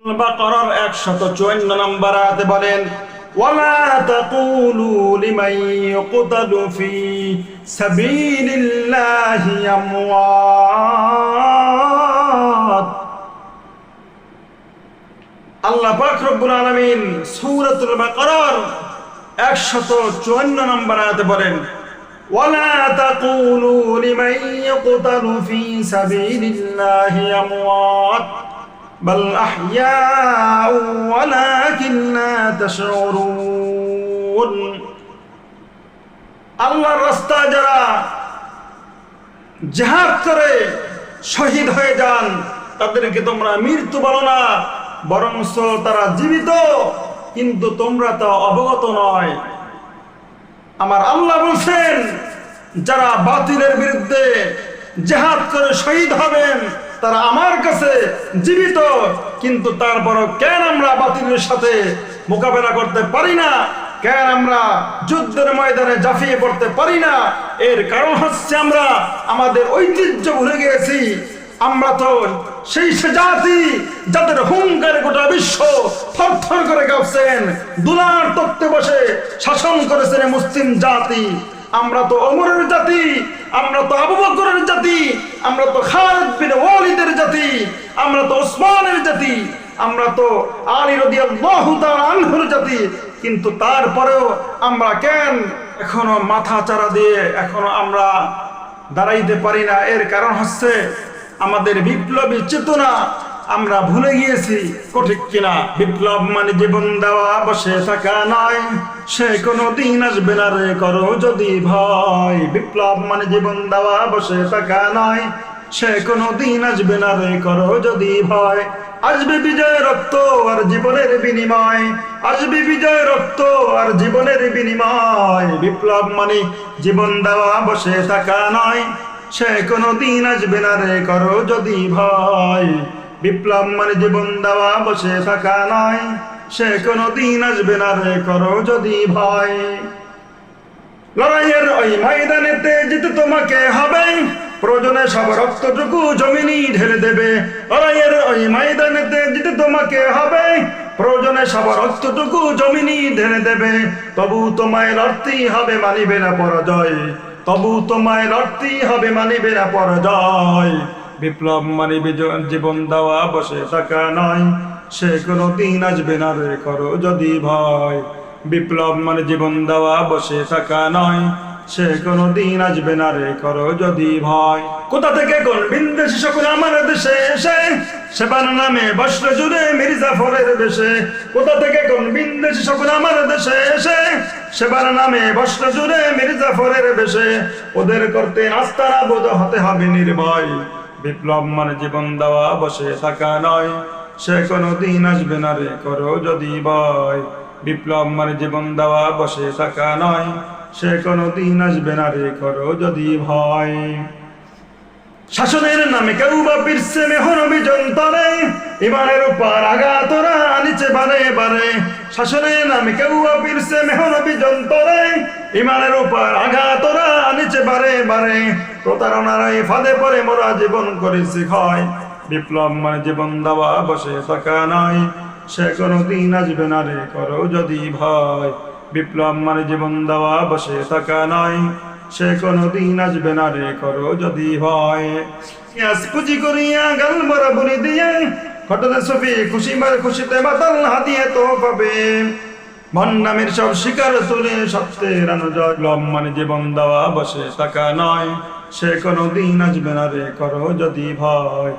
বাকারার 154 নম্বর আয়াতে বলেন ওয়ালা তাকুলু লিমান ইউকতালু ফি সাবিলিল্লাহি আমওয়াত। আল্লাহ পাক রব্বুল আলামিন সূরাতুল বাকারার 154 নম্বর আয়াতে বলেন ওয়ালা তাকুলু লিমান ইউকতালু ফি সাবিলিল্লাহি আমওয়াত বাল আহইয়াউ ওয়ালাকিন লা তাশউরুন। আল্লাহর রাস্তায় যারা জিহাদ করে শহীদ হয়ে যান তাদেরকে তোমরা মৃত্যু বলো না, বরঞ্চ তারা জীবিত, কিন্তু তোমরা তা অবগত নয়। আমার আল্লাহ বলছেন যারা বাতিলের বিরুদ্ধে জিহাদ করে শহীদ হবেন তারা আমার কাছে জীবিত, কিন্তু তারপরও কেন আমরা বাতিলের সাথে মোকাবেলা করতে পারি না, কেন আমরা যুদ্ধের ময়দানে ঝাঁপিয়ে পড়তে পারি না? এর কারণ হচ্ছে আমরা আমাদের ঐতিহ্য ভুলে গিয়েছি। আমরা তো সেই জাতি যাদের হুঙ্কারে গোটা বিশ্ব থরথর করে কাঁপছেন, দুলার তত্ত্বে বসে শাসন করেছেন মুসলিম জাতি। আমরা তো ওমরের জাতি, আমরা তো আবু বকরের জাতি, আমরা তো খালিদ বিন ওয়ালিদের জাতি, আমরা তো ওসমানের জাতি, আমরা তো আলী রাদিয়াল্লাহু তাআলা আনহুর জাতি, কিন্তু তারপরেও আমরা কেন এখনো মাথা চারা দিয়ে এখনো আমরা দাঁড়াইতে পারি না? এর কারণ হচ্ছে আমাদের বিপ্লবী চেতনা আমরা ভুলে গিয়েছি। ঠিক কিনা? বিপ্লব মানে জীবন দেওয়া, বসে থাকা নয়, সে কোনো দিন আসবে না রে করো যদি ভয়। বিপ্লব মানে জীবন দেওয়া, বসে থাকা নয়, সে কোনো দিন আসবে না রে করো যদি ভয়। আসবে বিজয় রক্ত আর জীবনের বিনিময়, আসবে বিজয় রক্ত আর জীবনের বিনিময়। বিপ্লব মানে জীবন দেওয়া, বসে থাকা নয়, সে কোনো দিন আসবে না রে করো যদি ভয়। বিপ্লব মানে জীবন দেওয়া, বসে থাকা নয়, সে কোনো দিন আসবে না রে করো যদি ভয়। লড়াইয়ের ওই ময়দানেতে জিতে তোমাকে হবে, প্রয়োজনে সব রক্তটুকু জমিনি ঢেলে দেবে। লড়াইয়ের ওই ময়দানেতে জিতে তোমাকে হবে, প্রয়োজনে সব রক্তটুকু জমিনি ঢেলে দেবে। তবু তোমায় লড়তেই হবে, মানিবে না পরাজয়। তবু তোমায় লড়তেই হবে, মানিবে না পরাজয়। বিপ্লব মানে জীবন দেওয়া, বসে থাকা নয়, সে কোনো দিন আসবে না রে করো যদি ভয়। বিপ্লব মানে জীবন দেওয়া, বসে থাকা নয়, সে কোনো দিন আসবে না রে করো যদি ভয়। কোথা থেকে কোন বিন্দেশি সকল আমার দেশে এসে সেবার নামে বস্ত্র জুড়ে মির্জাফরের বেশে। কোথা থেকে কোন বিন্দেশি সকল আমার দেশে এসে সেবার নামে বস্ত্র জুড়ে মির্জাফরের বেশে। ওদের করতে নাস্তারা বোধ হতে হবে নির্ভয়। বিপ্লব মানে জীবন দেওয়া, বসে থাকা নয়, সে কোনো দিন আসবে না রে করো যদি ভয়। বিপ্লব মানে জীবন দেওয়া, বসে থাকা নয়, সে কোনো দিন আসবে না রে করো যদি ভয়। শাসনের নামে কেউ বা ফিরছে মেহনবী যন্তরে, ইমানের উপর আঘাত ওরা নিচে বারে বারে। শাসনের নামে কেউ বা ফিরছে মেহনবী যন্তরে, ইমানের উপর আঘাত ওরা নিচে বারে বারে। প্রতারণার এই ফাঁদে পড়ে মোরা জীবন করেছি ক্ষয়। বিপ্লব মানে জীবন দেওয়া, বসে থাকা নয়, সে কোনো দিন আসবে না রে করো যদি ভয়। বিপ্লব মানে জীবন দেওয়া, বসে থাকা নয়, সে কোনো দিন আসবে না রে করো যদি ভয়। পুঁজি করিয়া গাল বরাবরি দিয়ে ঘটনা ছবি খুশি মার খুশিতে বাতাল হাতিয়ে তো পাবে। ভণ্ডামের সব শিকার তুলে সত্যের অনুজয়। বিপ্লব মানে জীবন দেওয়া, বসে থাকা নয়, সে কোনো দিন আসবে না রে করো যদি ভয়।